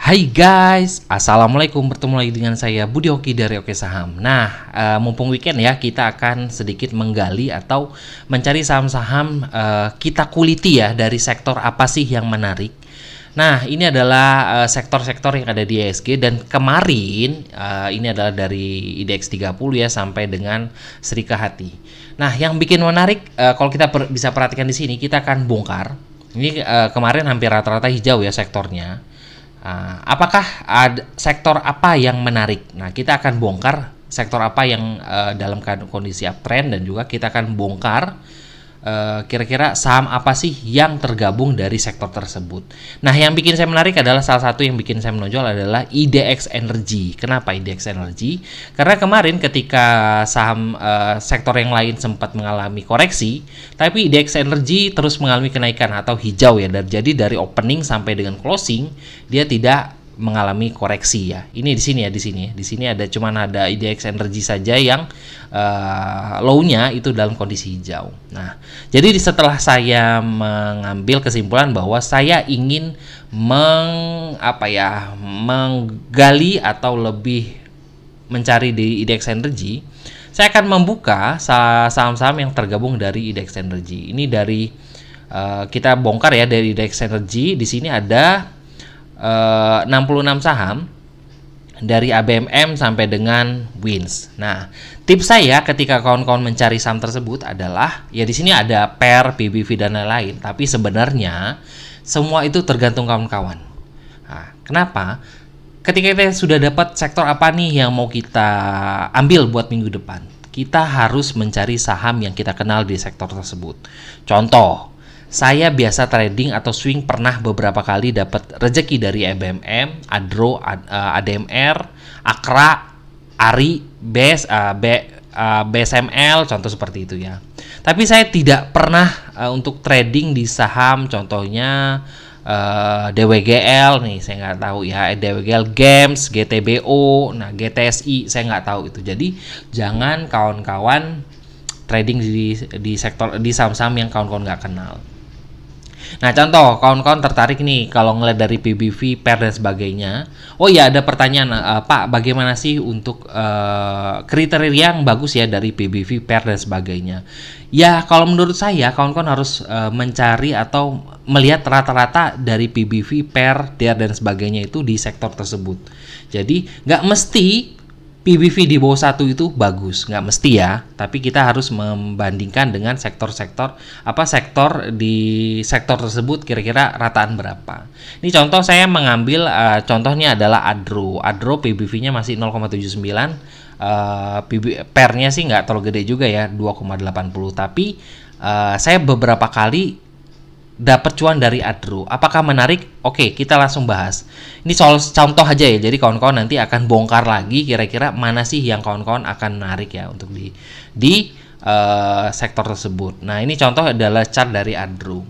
Hai guys, assalamualaikum. Bertemu lagi dengan saya Budi Hoki dari Oke Saham. Nah, mumpung weekend ya, kita akan sedikit menggali atau mencari saham-saham kita kuliti ya dari sektor apa sih yang menarik. Nah, ini adalah sektor-sektor yang ada di IHSG dan kemarin ini adalah dari IDX 30 ya sampai dengan Sri Kahati. Nah, yang bikin menarik kalau kita bisa perhatikan di sini, kita akan bongkar. Ini kemarin hampir rata-rata hijau ya sektornya. Apakah ada sektor apa yang menarik? Nah, kita akan bongkar sektor apa yang dalam kondisi uptrend dan juga kita akan bongkar kira-kira saham apa sih yang tergabung dari sektor tersebut. Nah, yang bikin saya menarik adalah salah satu yang bikin saya menonjol adalah IDX Energy. Kenapa IDX Energy? Karena kemarin ketika saham sektor yang lain sempat mengalami koreksi, tapi IDX Energy terus mengalami kenaikan atau hijau ya. Jadi dari opening sampai dengan closing dia tidak mengalami koreksi ya. Ini di sini ya, di sini. Di sini ada cuman ada IDX Energy saja yang low-nya itu dalam kondisi hijau. Nah, jadi setelah saya mengambil kesimpulan bahwa saya ingin menggali atau lebih mencari di IDX Energy, saya akan membuka saham-saham yang tergabung dari IDX Energy. Ini dari kita bongkar ya dari IDX Energy. Di sini ada 66 saham dari ABMM sampai dengan Wins. Nah, tips saya ketika kawan-kawan mencari saham tersebut adalah ya di sini ada PER, PBV dan lain-lain, tapi sebenarnya semua itu tergantung kawan-kawan. Nah, kenapa? Ketika kita sudah dapat sektor apa nih yang mau kita ambil buat minggu depan, kita harus mencari saham yang kita kenal di sektor tersebut. Contoh, saya biasa trading atau swing pernah beberapa kali dapat rezeki dari ABMM, Adro, ADMR, Akra, ARI, BSML, contoh seperti itu ya. Tapi saya tidak pernah untuk trading di saham, contohnya DWGL nih, saya nggak tahu ya, DWGL Games, GTBO, nah GTSI, saya nggak tahu itu. Jadi jangan kawan-kawan trading di sektor di saham-saham yang kawan-kawan nggak kenal. Nah, contoh kawan-kawan tertarik nih kalau ngeliat dari PBV, PER dan sebagainya. Oh iya, ada pertanyaan, Pak, bagaimana sih untuk kriteria yang bagus ya dari PBV, PER dan sebagainya? Ya, kalau menurut saya kawan-kawan harus mencari atau melihat rata-rata dari PBV, PER, DER dan sebagainya itu di sektor tersebut. Jadi nggak mesti PBV di bawah 1 itu bagus, nggak mesti ya, tapi kita harus membandingkan dengan sektor-sektor sektor di sektor tersebut kira-kira rataan berapa. Ini contoh saya mengambil contohnya adalah Adro PBV-nya masih 0,79, PER-nya sih nggak terlalu gede juga ya, 2,80, tapi saya beberapa kali dapat cuan dari Adro. Apakah menarik? Oke, kita langsung bahas. Ini soal contoh aja ya. Jadi kawan-kawan nanti akan bongkar lagi kira-kira mana sih yang kawan-kawan akan menarik ya untuk di sektor tersebut. Nah, ini contoh adalah chart dari Adro.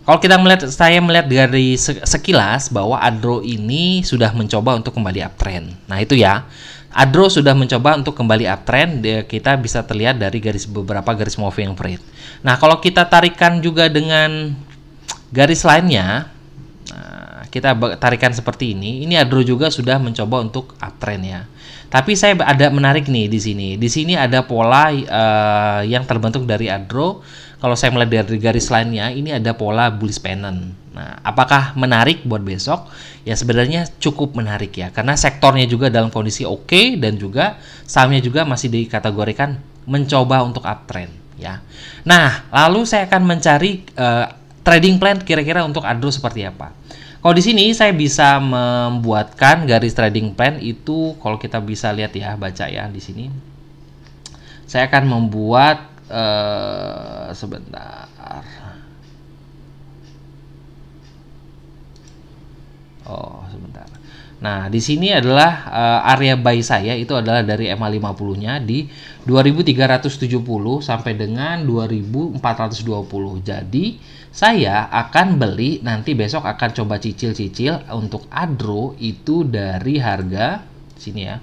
Kalau saya melihat dari sekilas bahwa Adro ini sudah mencoba untuk kembali uptrend. Nah, itu ya. Adro sudah mencoba untuk kembali uptrend, kita bisa terlihat dari beberapa garis moving average. Nah, kalau kita tarikan juga dengan garis lainnya, kita tarikan seperti ini. Ini Adro juga sudah mencoba untuk uptrend ya. Tapi saya ada menarik nih di sini. Di sini ada pola yang terbentuk dari Adro. Kalau saya melihat dari garis lainnya, ini ada pola bullish pennant. Nah, apakah menarik buat besok? Ya sebenarnya cukup menarik ya, karena sektornya juga dalam kondisi oke dan juga sahamnya juga masih dikategorikan mencoba untuk uptrend ya. Nah, lalu saya akan mencari trading plan kira-kira untuk Adro seperti apa. Kalau di sini saya bisa membuatkan garis trading plan itu, kalau kita bisa lihat ya, baca ya di sini. Saya akan membuat sebentar. Oh, sebentar. Nah, di sini adalah area buy saya itu adalah dari EMA 50-nya di 2370 sampai dengan 2420. Jadi, saya akan beli nanti besok akan coba cicil-cicil untuk Adro itu dari harga sini ya.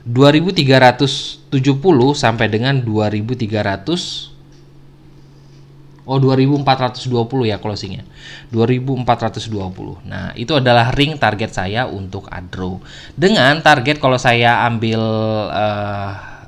2370 sampai dengan 2300 Oh, 2420 ya closingnya. 2420. Nah, itu adalah ring target saya untuk Adro. Dengan target kalau saya ambil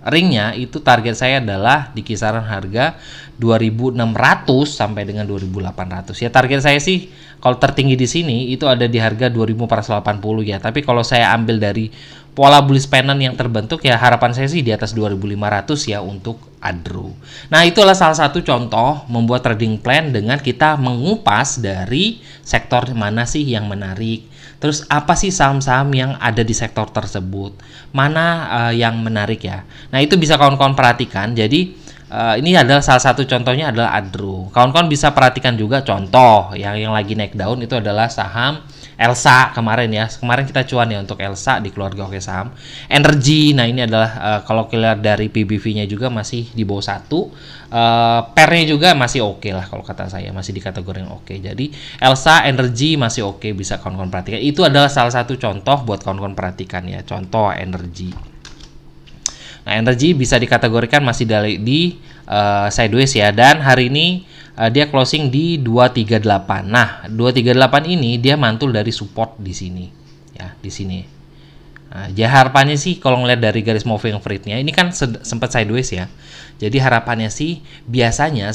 ringnya itu target saya adalah di kisaran harga 2600 sampai dengan 2800. Ya target saya sih kalau tertinggi di sini itu ada di harga 2480 ya. Tapi kalau saya ambil dari pola bullish pennant yang terbentuk ya harapan saya sih di atas 2500 ya untuk Adro. Nah, itulah salah satu contoh membuat trading plan dengan kita mengupas dari sektor mana sih yang menarik. Terus apa sih saham-saham yang ada di sektor tersebut? Mana yang menarik ya? Nah, itu bisa kawan-kawan perhatikan. Jadi ini adalah salah satu contohnya adalah Adro. Kawan-kawan bisa perhatikan juga contoh yang lagi naik daun itu adalah saham Elsa kemarin ya. Kemarin kita cuan ya untuk Elsa di keluarga Oke Saham. Energy, nah ini adalah kalau kita lihat dari PBV-nya juga masih di bawah 1. Pair-nya juga masih oke lah kalau kata saya, masih di kategori yang oke. Jadi Elsa, Energy masih oke, bisa kawan-kawan perhatikan. Itu adalah salah satu contoh buat kawan-kawan perhatikan ya, contoh Energy. Nah, Energy bisa dikategorikan masih di sideways ya, dan hari ini dia closing di 238. Nah, 238 ini dia mantul dari support di sini ya, di sini. Nah, ya harapannya sih kalau ngeliat dari garis moving average-nya ini kan sempat sideways ya. Jadi harapannya sih biasanya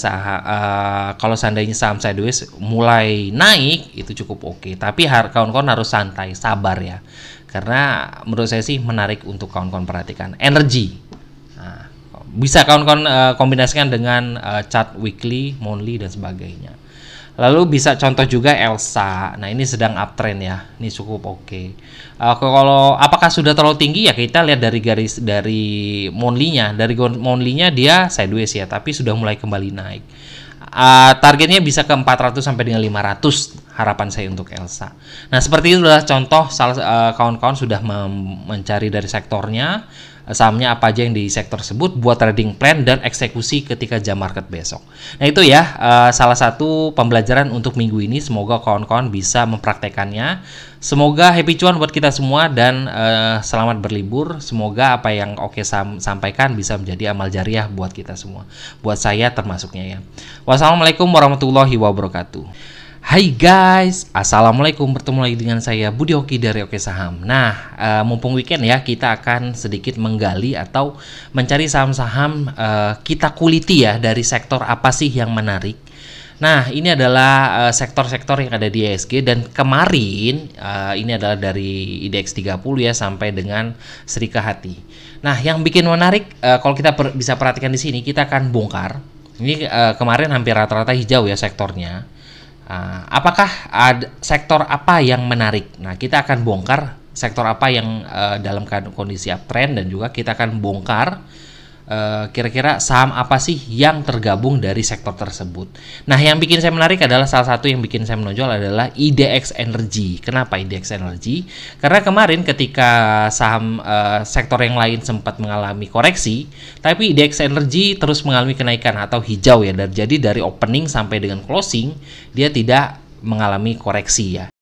kalau seandainya saham sideways mulai naik itu cukup oke. Tapi kawan-kawan harus santai, sabar ya. Karena menurut saya sih menarik untuk kawan-kawan perhatikan. Energy. Nah, bisa kawan-kawan kombinasikan dengan chart weekly, monthly dan sebagainya. Lalu bisa contoh juga Elsa. Nah, ini sedang uptrend ya. Ini cukup oke. Kalau apakah sudah terlalu tinggi ya kita lihat dari garis dari monthly-nya. Dari monthly-nya dia sideways ya, tapi sudah mulai kembali naik. Targetnya bisa ke 400 sampai dengan 500 harapan saya untuk Elsa. Nah, seperti itu adalah contoh kawan-kawan sudah mencari dari sektornya, sahamnya apa aja yang di sektor tersebut, buat trading plan dan eksekusi ketika jam market besok. Nah, itu ya salah satu pembelajaran untuk minggu ini. Semoga kawan-kawan bisa mempraktekannya. Semoga happy cuan buat kita semua dan selamat berlibur. Semoga apa yang Oke sampaikan bisa menjadi amal jariah buat kita semua. Buat saya termasuknya ya. Wassalamualaikum warahmatullahi wabarakatuh. Hai guys, assalamualaikum, bertemu lagi dengan saya Budi Oki dari Oke Saham. Nah, mumpung weekend ya, kita akan sedikit menggali atau mencari saham-saham kita kuliti ya dari sektor apa sih yang menarik. Nah, ini adalah sektor-sektor yang ada di IHSG dan kemarin ini adalah dari IDX 30 ya sampai dengan Sri Kahati. Nah, yang bikin menarik kalau kita bisa perhatikan di sini, kita akan bongkar. Ini kemarin hampir rata-rata hijau ya sektornya. Apakah ada sektor apa yang menarik? Nah, kita akan bongkar sektor apa yang dalam kondisi uptrend dan juga kita akan bongkar kira-kira saham apa sih yang tergabung dari sektor tersebut. Nah, yang bikin saya menarik adalah salah satu yang bikin saya menonjol adalah IDX Energy. Kenapa IDX Energy? Karena kemarin ketika saham sektor yang lain sempat mengalami koreksi, tapi IDX Energy terus mengalami kenaikan atau hijau ya. Jadi dari opening sampai dengan closing dia tidak mengalami koreksi ya.